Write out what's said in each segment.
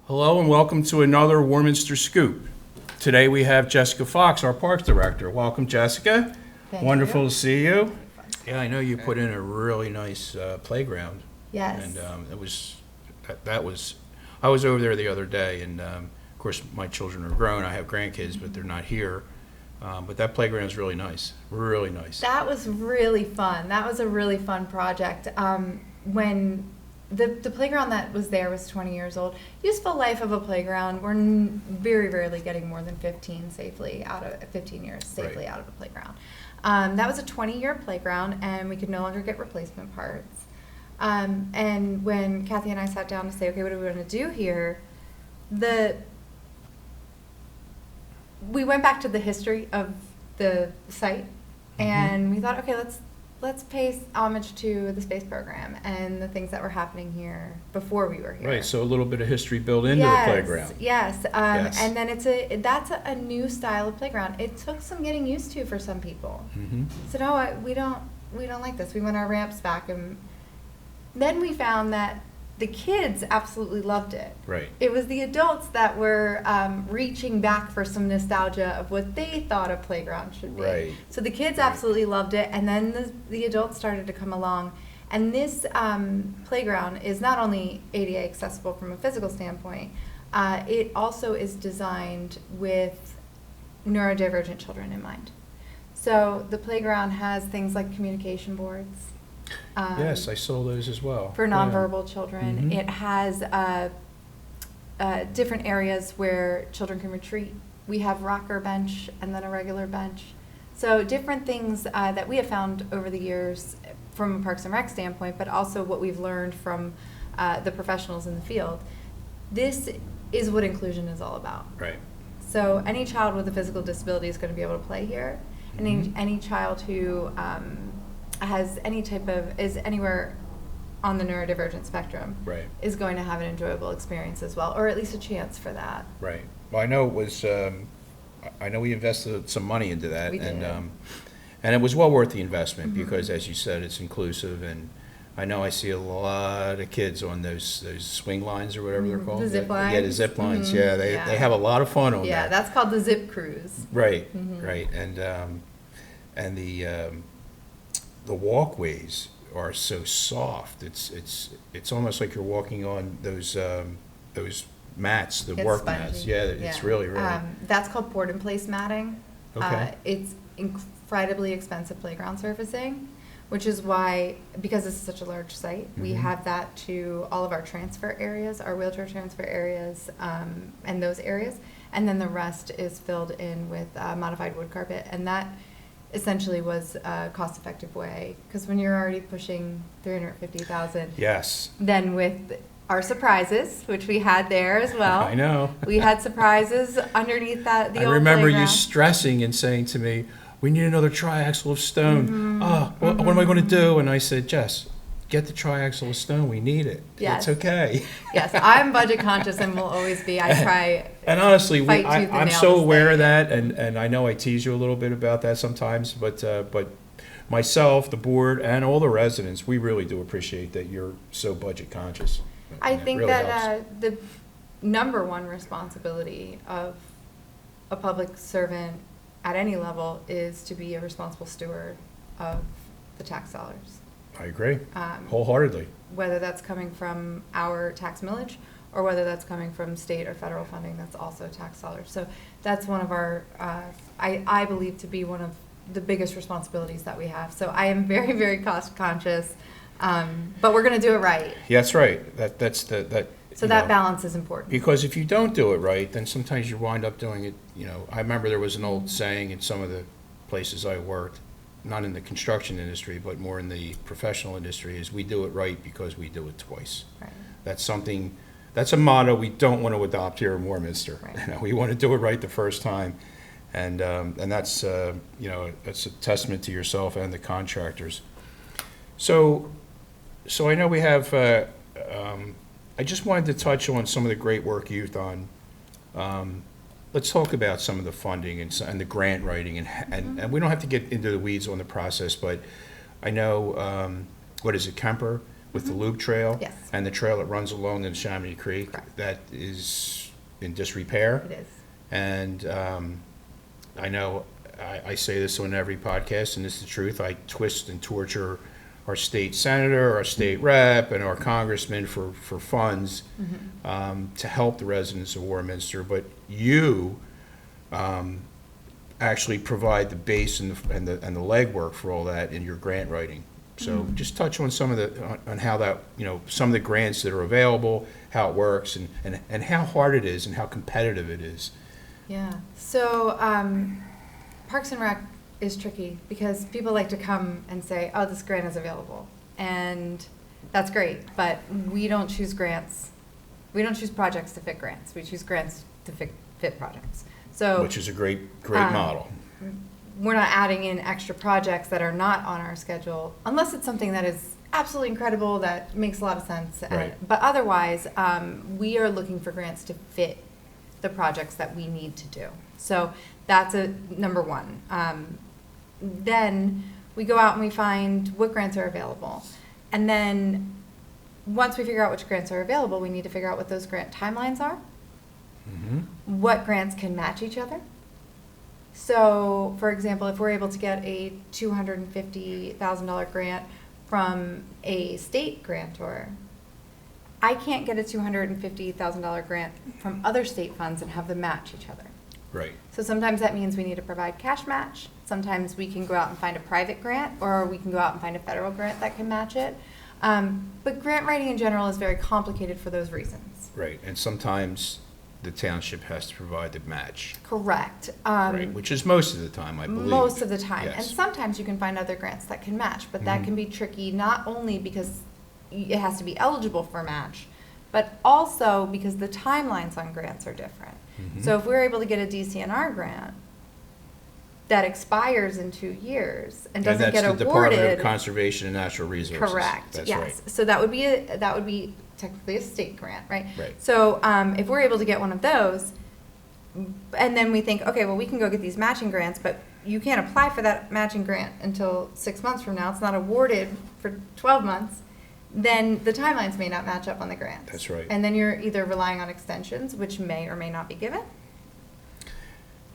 Hello and welcome to another Warminster Scoop. Today we have Jessica Fox, our Parks Director. Welcome, Jessica. Thank Wonderful you. to see you. Yeah, I know you put in a really nice playground. Yes. And I was over there the other day, and of course my children are grown. I have grandkids, but they're not here. But that playground is really nice, really nice. That was really fun. That was a really fun project. When the playground that was there was 20 years old. Useful life of a playground, we're very rarely getting more than 15 years safely out of a playground. That was a 20-year playground, and we could no longer get replacement parts. And when Kathy and I sat down to say, okay, what do we want to do here? We went back to the history of the site, and we thought, okay, let's pay homage to the space program and the things that were happening here before we were here. Right, so a little bit of history built into the playground. Yes, Yes. and then that's a new style of playground. It took some getting used to for some people. So no, we don't like this. We want our ramps back, and then we found that the kids absolutely loved it. Right. It was the adults that were reaching back for some nostalgia of what they thought a playground should be. Right. So the kids Right. absolutely loved it, and then the adults started to come along. And this playground is not only ADA accessible from a physical standpoint, it also is designed with neurodivergent children in mind. So the playground has things like communication boards. Yes, I saw those as well. For Yeah. nonverbal children. Mhm. It has different areas where children can retreat. We have rocker bench and then a regular bench. So different things that we have found over the years from a Parks and Rec standpoint, but also what we've learned from the professionals in the field. This is what inclusion is all about. Right. So any child with a physical disability is going to be able to play here. And any child who has is anywhere on the neurodivergent spectrum Right. is going to have an enjoyable experience as well, or at least a chance for that. Right. Well, I know it was. I know we invested some money into that, We did. And it was well worth the investment because, as you said, it's inclusive, and I know I see a lot of kids on those swing lines or whatever they're called. The zip Yeah, the lines. zip lines. Yeah, they have a lot of fun on Yeah, that. that's called the zip cruise. Right. Right. And the walkways are so soft. It's almost like you're walking on those mats, the It's work spongy. mats. Yeah, it's really. That's called board in place matting. Okay. It's incredibly expensive playground surfacing, which is why, because this is such a large site, we have that to all of our transfer areas, our wheelchair transfer areas, and those areas, and then the rest is filled in with modified wood carpet, and that essentially was a cost-effective way, because when you're already pushing 350,000, Yes. then with our surprises, which we had there as well. I know. We had surprises underneath the I old remember you playground. stressing and saying to me, "We need another triaxle of stone." What am I going to do? And I said, "Jess, get the triaxle of stone. We need it. Yes. It's okay." Yes, I'm budget conscious and will always be. I try. And honestly, Fight tooth and I'm nail so to aware stay. of that, and I know I tease you a little bit about that sometimes, but myself, the board, and all the residents, we really do appreciate that you're so budget conscious. I It think really that helps. the number one responsibility of a public servant at any level is to be a responsible steward of the tax dollars. I agree Um, wholeheartedly. Whether that's coming from our tax millage or whether that's coming from state or federal funding, that's also tax dollars. So that's one of our, I believe to be one of the biggest responsibilities that we have. So I am very, very cost conscious, but we're going to do it right. Yeah, that's right. That's So you that know, balance is important. because if you don't do it right, then sometimes you wind up doing it, I remember there was an old saying in some of the places I worked, not in the construction industry, but more in the professional industry, is we do it right because we do it twice. Right. That's a motto we don't want to adopt here in Warminster. Right. We want to do it right the first time. And that's, that's a testament to yourself and the contractors. So I know we have, I just wanted to touch on some of the great work you've done. Let's talk about some of the funding and the grant writing, and we don't have to get into the weeds on the process, but I know, what is it, Kemper? with the loop trail. Yes. And the trail that runs along the Chamonix Creek. Correct. That is in disrepair. It is. And I know I say this on every podcast, and this is the truth. I twist and torture our state senator, our state rep, and our congressman for funds to help the residents of Warminster. But you actually provide the base and the legwork for all that in your grant writing. So just touch on some of on how that, some of the grants that are available, how it works, and how hard it is and how competitive it is. Yeah. So Parks and Rec is tricky because people like to come and say, oh, this grant is available. And that's great, but we don't choose grants. We don't choose projects to fit grants. We choose grants to fit projects. So, which is a great model. We're not adding in extra projects that are not on our schedule unless it's something that is absolutely incredible, that makes a lot of sense. Right. But otherwise, we are looking for grants to fit the projects that we need to do. So that's number one. Then we go out and we find what grants are available. And then once we figure out which grants are available, we need to figure out what those grant timelines are, what grants can match each other. So, for example, if we're able to get a $250,000 grant from a state grantor, I can't get a $250,000 grant from other state funds and have them match each other. Right. So sometimes that means we need to provide cash match. Sometimes we can go out and find a private grant, or we can go out and find a federal grant that can match it. But grant writing in general is very complicated for those reasons. Right, and sometimes the township has to provide the match. Correct. Right, which is most of the time, I believe. Most of the time. Yes. And sometimes you can find other grants that can match, but that can be tricky not only because it has to be eligible for a match, but also because the timelines on grants are different. So if we're able to get a DCNR grant that expires in 2 years and doesn't get awarded. And that's the Department of Conservation and Natural Resources. Correct. That's yes. right. So that would be technically a state grant, right? Right. So if we're able to get one of those, and then we think, okay, well, we can go get these matching grants, but you can't apply for that matching grant until 6 months from now. It's not awarded for 12 months. Then the timelines may not match up on the grants. That's right. And then you're either relying on extensions, which may or may not be given,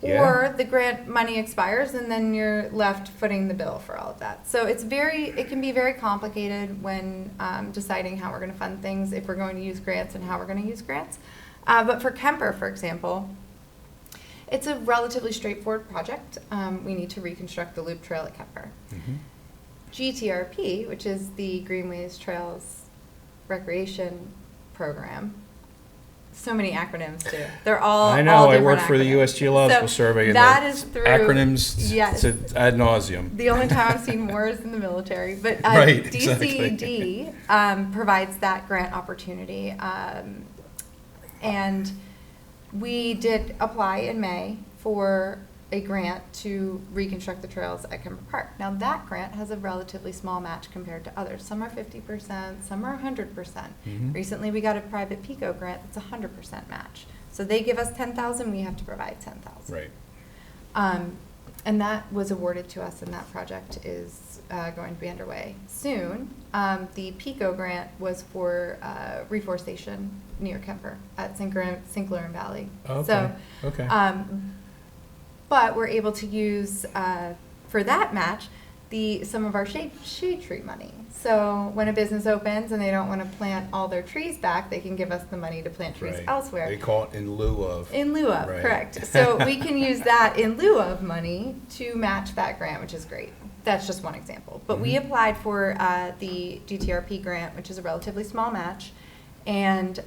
Yeah. or the grant money expires and then you're left footing the bill for all of that. So it can be very complicated when deciding how we're going to fund things, if we're going to use grants and how we're going to use grants. But for Kemper, for example, it's a relatively straightforward project. We need to reconstruct the loop trail at Kemper. GTRP, which is the Greenways Trails Recreation Program. So many acronyms too. They're all I know. all I different work for the acronyms. U.S. Geological So Survey, and that the is through acronyms yes. to ad nauseum. The only time I've seen more is in the military, but Right, DCD provides that grant opportunity, and we did apply in May for a grant to reconstruct the trails at Kemper Park. Now that grant has a relatively small match compared to others. Some are 50%, some are 100%. Recently we got a private PICO grant that's 100% match. So they give us $10,000, we have to provide $10,000. Right. And that was awarded to us, and that project is going to be underway soon. The PICO grant was for reforestation near Kemper at Sinclair and Valley. Okay. So, okay. But we're able to use, for that match, some of our shade tree money. So when a business opens and they don't want to plant all their trees back, they can give us the money to plant trees Right. elsewhere. They call it in lieu of. In lieu of, Right. correct. So we can use that in lieu of money to match that grant, which is great. That's just one example. But we applied for the GTRP grant, which is a relatively small match, and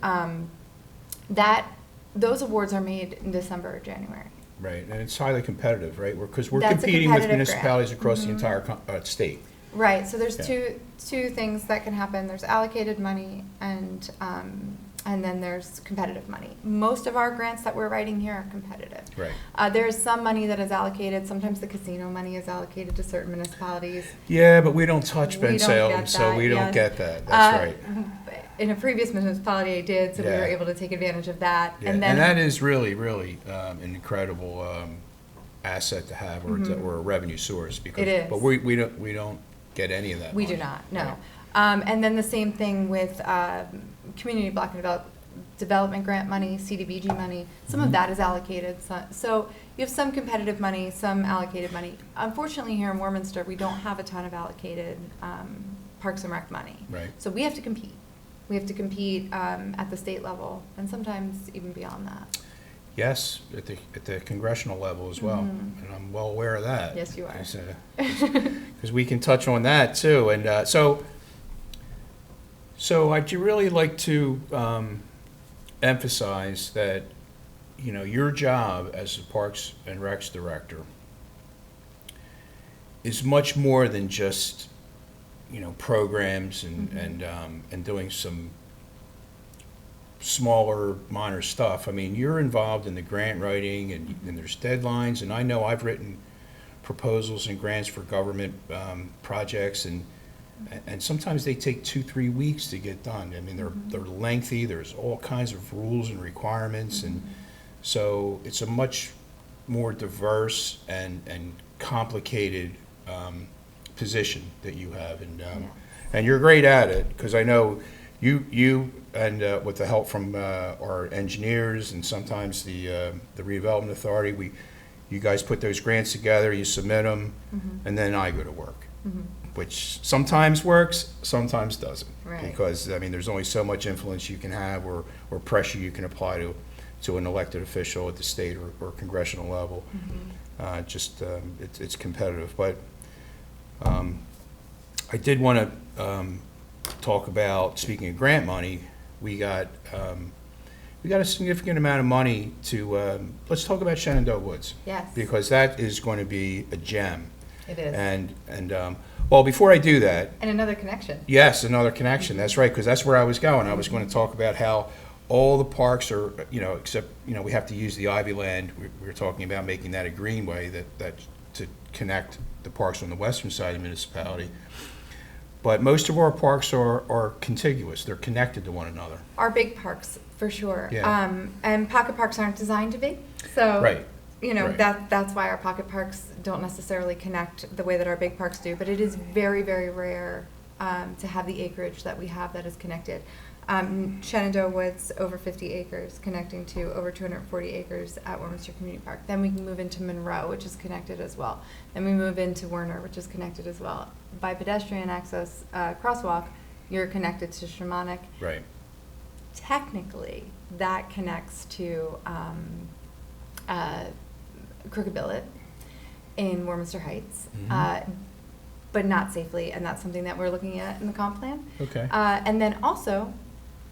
those awards are made in December or January. Right, and it's highly competitive, right? Because we're That's a competing with competitive municipalities across the entire state. Right. So there's Yeah. two things that can happen. There's allocated money and then there's competitive money. Most of our grants that we're writing here are competitive. Right. There's some money that is allocated. Sometimes the casino money is allocated to certain municipalities. Yeah, but we don't touch We Ben don't Salem, get so that, we don't yes. get that. That's right. In a previous municipality, I did, so we Yeah. were able to take advantage of that. Yeah, And then that is really, really an incredible asset to have, or a revenue source. Because, It is. But we don't get any of that. we money. do not. No. And then the same thing with community block development grant money, CDBG money. Some of that is allocated. So you have some competitive money, some allocated money. Unfortunately, here in Warminster, we don't have a ton of allocated Parks and Rec money. Right. So we have to compete. We have to compete at the state level and sometimes even beyond that. Yes, at the congressional level as well, and I'm well aware of that. Yes, you are. Because we can touch on that too, and so I'd really like to emphasize that, you know, your job as a Parks and Recs director is much more than just, you know, programs and doing some smaller, minor stuff. I mean, you're involved in the grant writing, and there's deadlines, and I know I've written proposals and grants for government projects, and sometimes they take 2-3 weeks to get done. I mean, they're lengthy, there's all kinds of rules and requirements, and so it's a much more diverse and complicated position that you have, and you're great at it, because I know you and with the help from our engineers and sometimes the redevelopment authority, you guys put those grants together, you submit them, and then I go to work, which sometimes works, sometimes doesn't, because I mean, there's only so much influence you can have or pressure you can apply to an elected official at the state or congressional level. It's competitive, but I did want to talk about, speaking of grant money, we got a significant amount of money to, let's talk about Shenandoah Woods. Yes. Because that is going to be a gem. It is. And well, before I do that. And another connection. Yes, another connection, that's right, because that's where I was going. I was going to talk about how all the parks are, you know, except, you know, we have to use the Ivy Land. We were talking about making that a greenway that to connect the parks on the western side of the municipality. But most of our parks are contiguous. They're connected to one another. Our big parks, for sure. Yeah. And pocket parks aren't designed to be. So, Right. you know, Right. that's why our pocket parks don't necessarily connect the way that our big parks do. But it is very, very rare to have the acreage that we have that is connected. Shenandoah Woods, over 50 acres, connecting to over 240 acres at Warminster Community Park. Then we can move into Monroe, which is connected as well. Then we move into Werner, which is connected as well. By pedestrian access crosswalk, you're connected to Shamanic. Right. Technically, that connects to Crooked Billet in Warminster Heights, but not safely, and that's something that we're looking at in the comp plan. Okay. And then also,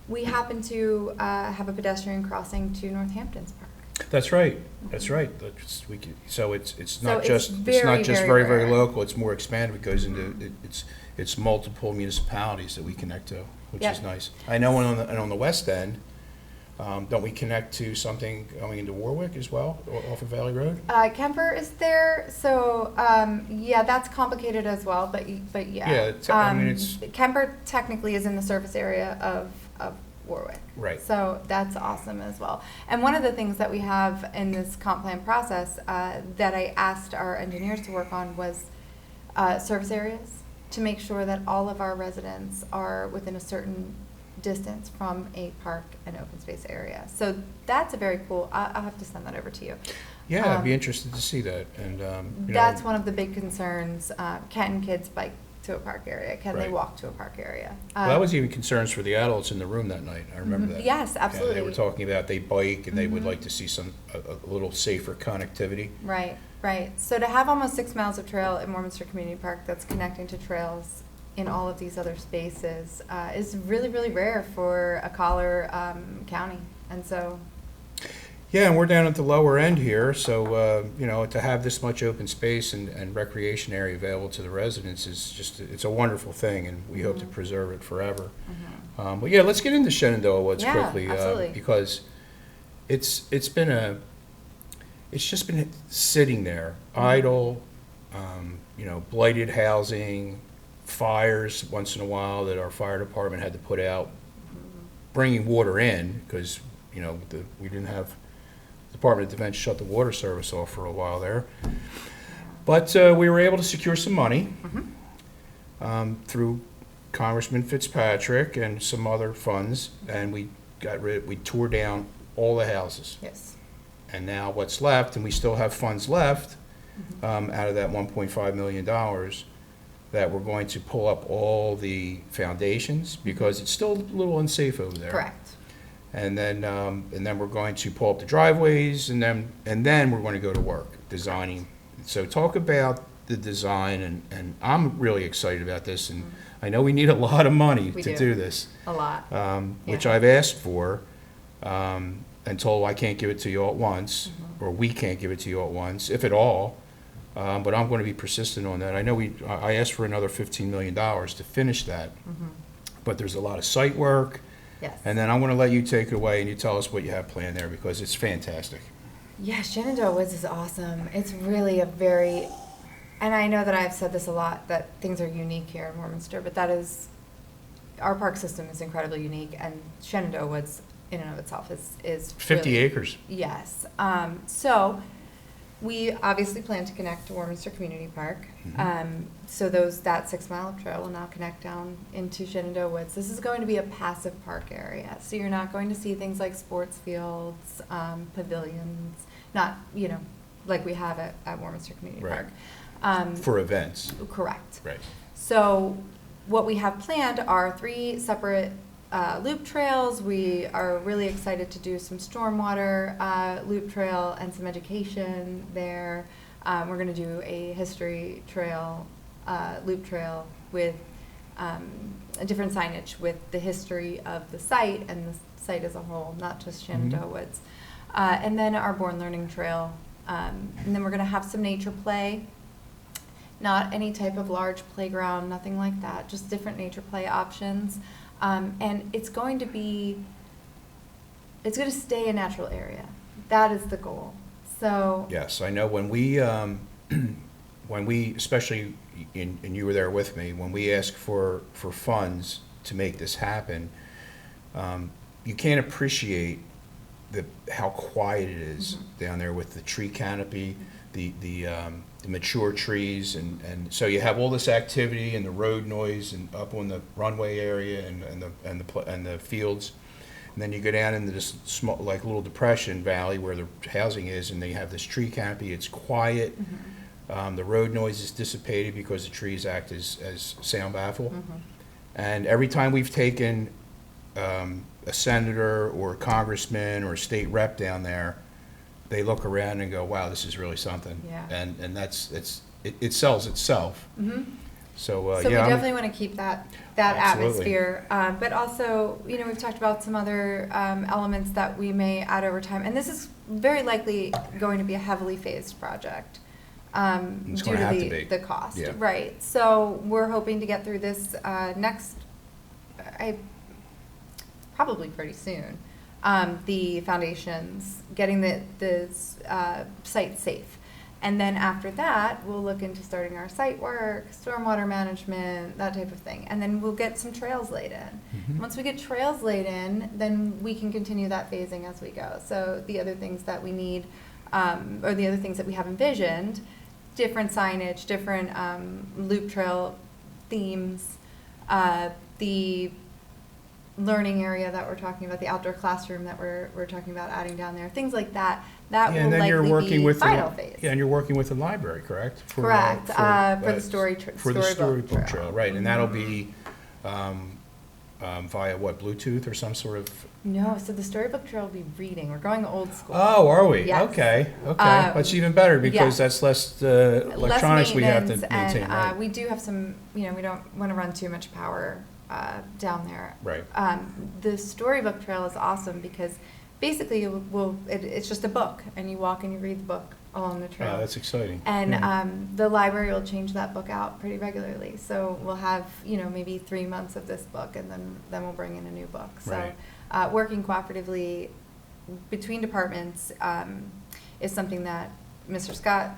we happen to have a pedestrian crossing to Northampton's park. That's right. That's right. So it's not just very, very rare. local. It's more expanded. It goes into it's multiple municipalities that we connect to, which is nice. I know on the west end, don't we connect to something going into Warwick as well, off of Valley Road? Kemper is there, so yeah, that's complicated as well. But yeah. Yeah, I mean, it's Kemper technically is in the service area of Warwick. right. So that's awesome as well. And one of the things that we have in this comp plan process that I asked our engineers to work on was service areas, to make sure that all of our residents are within a certain distance from a park and open space area. So that's a very cool, I'll have to send that over to you. Yeah, I'd be interested to see that. And that's one of the big concerns. Can kids bike to a park area? Can they Right. walk to a park area? Well, that was even concerns for the adults in the room that night. I remember that. Yes, Yeah, absolutely. they were talking about they bike and they would like to see a little safer connectivity. Right, right. So to have almost 6 miles of trail in Warminster Community Park that's connecting to trails in all of these other spaces is really, really rare for a collar county. And so. Yeah, and we're down at the lower end here, so, you know, to have this much open space and recreation area available to the residents is just, it's a wonderful thing, and we hope to preserve it forever. But yeah, let's get into Shenandoah Woods quickly. Absolutely. Because it's just been sitting there, idle, you know, blighted housing, fires once in a while that our fire department had to put out, bringing water in, because, you know, we didn't have, the Department of Defense shut the water service off for a while there. But we were able to secure some money through Congressman Fitzpatrick and some other funds, and we tore down all the houses. Yes. And now what's left, and we still have funds left, out of that $1.5 million, that we're going to pull up all the foundations, because it's still a little unsafe over there. Correct. And then we're going to pull up the driveways, and then we're going to go to work, designing. So talk about the design, and I'm really excited about this, and I know we need a lot of money We to do. do this. A lot. Which Yeah. I've asked for, and told I can't give it to you all at once, or we can't give it to you all at once, if at all. But I'm going to be persistent on that. I know I asked for another $15 million to finish that, but there's a lot of site work, Yes. and then I'm going to let you take it away and you tell us what you have planned there, because it's fantastic. Yeah, Shenandoah Woods is awesome. It's really and I know that I've said this a lot, that things are unique here in Warminster, but our park system is incredibly unique, and Shenandoah Woods in and of itself is 50 really, acres. Yes. So we obviously plan to connect to Warminster Community Park. So that 6 mile trail will now connect down into Shenandoah Woods. This is going to be a passive park area. So you're not going to see things like sports fields, pavilions, not, like we have at Warminster Community Right. Park. For events. Correct. Right. So what we have planned are 3 separate loop trails. We are really excited to do some stormwater loop trail and some education there. We're going to do a history trail, loop trail with a different signage with the history of the site and the site as a whole, not just Shenandoah Woods. And then our Born Learning Trail. And then we're going to have some nature play. Not any type of large playground, nothing like that, just different nature play options. And it's going to stay a natural area. That is the goal. So Yes, I know when we, especially, and you were there with me, when we ask for funds to make this happen, you can't appreciate how quiet it is down there with the tree canopy, the mature trees, and so you have all this activity and the road noise and up on the runway area and the fields, and then you go down into this small, like, little depression valley where the housing is, and they have this tree canopy. It's quiet. The road noise is dissipated because the trees act as sound baffle. And every time we've taken a senator or a congressman or a state rep down there, they look around and go, wow, this is really something. Yeah. And it sells itself. So, we yeah. definitely want to keep that Absolutely. atmosphere. But also, we've talked about some other elements that we may add over time. And this is very likely going to be a heavily phased project It's due gonna have to to be. the cost. Yeah. Right. So we're hoping to get through this probably pretty soon. The foundations, getting the site safe. And then after that, we'll look into starting our site work, stormwater management, that type of thing. And then we'll get some trails laid in. Once we get trails laid in, then we can continue that phasing as we go. So the other things that we need, or the other things that we have envisioned, different signage, different loop trail themes, the learning area that we're talking about, the outdoor classroom that we're talking about adding down there, things like that. That will And then you're likely working be with final phase. Yeah, and you're working with the library, correct? Correct, for the storybook trail. trail, right? And that'll be via what, Bluetooth or some sort of? No, so the storybook trail will be reading. We're going old school. Oh, are we? Yes. Okay. That's even better, because yes. that's less electronics we have to Less maintain, maintenance, right? and we do have some. We don't want to run too much power down there. Right. The storybook trail is awesome because basically it's just a book, and you walk and you read the book along the trail. That's exciting. And Yeah. the library will change that book out pretty regularly. So we'll have, maybe 3 months of this book, and then we'll bring in a new book. So Right. working cooperatively between departments is something that Mr. Scott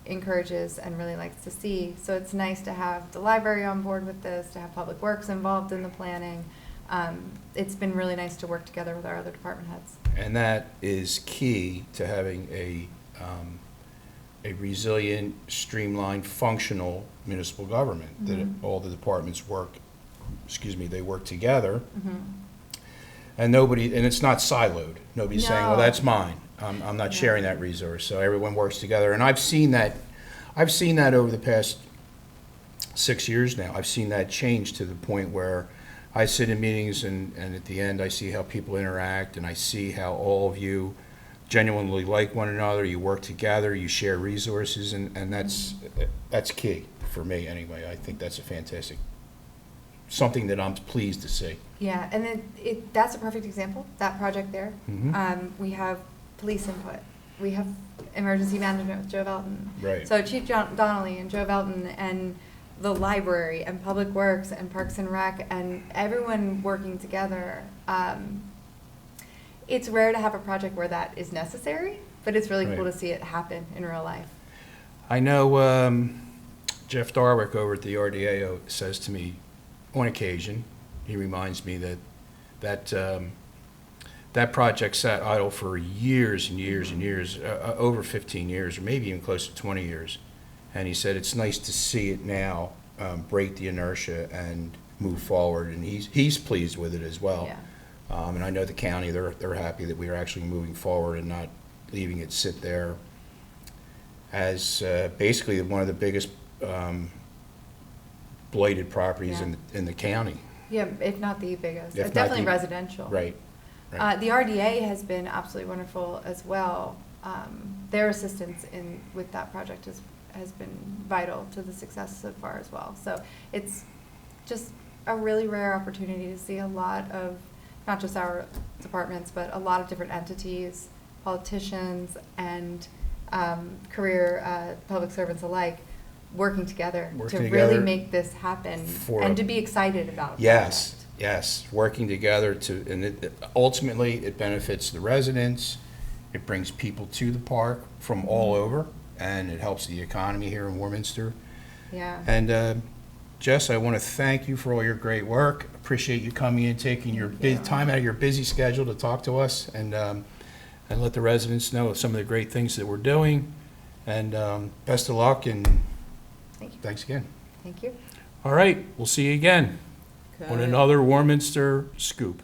encourages and really likes to see. So it's nice to have the library on board with this, to have Public Works involved in the planning. It's been really nice to work together with our other department heads. And that is key to having a resilient, streamlined, functional municipal government, that all the departments work they work together. Mhm. And it's not siloed. Nobody's saying, well, No. that's mine. I'm not sharing that resource. So everyone works together. And I've seen that over the past 6 years now. I've seen that change to the point where I sit in meetings and at the end I see how people interact and I see how all of you genuinely like one another. You work together, you share resources, and that's key for me anyway. I think that's a fantastic, something that I'm pleased to see. Yeah, and that's a perfect example, that project there. Mhm. We have police input. We have emergency management with Joe Velton. Right. So Chief Donnelly and Joe Velton and the library and Public Works and Parks and Rec and everyone working together. It's rare to have a project where that is necessary, but it's really cool Right. to see it happen in real life. I know Jeff Darwick over at the RDA says to me on occasion, he reminds me that project sat idle for years and years and years, over 15 years, or maybe even close to 20 years. And he said it's nice to see it now break the inertia and move forward, and he's pleased with it as well. Yeah. And I know the county, they're happy that we are actually moving forward and not leaving it sit there as basically one of the biggest blighted properties Yeah. in the county. Yeah, if not the biggest. If not Definitely the- residential. Right. Right. The RDA has been absolutely wonderful as well. Their assistance with that project has been vital to the success so far as well. So it's just a really rare opportunity to see a lot of, not just our departments, but a lot of different entities, politicians, and career public servants alike working together Working to together really make this happen and to be excited about it. Yes, yes, working together ultimately it benefits the residents, it brings people to the park from all over, and it helps the economy here in Warminster. Yeah. And Jess, I want to thank you for all your great work. Appreciate you coming in, taking your time out of your busy schedule to talk to us, and let the residents know of some of the great things that we're doing. And best of luck, and Thank you. thanks again. Thank you. All right, we'll see you again on another Warminster Scoop.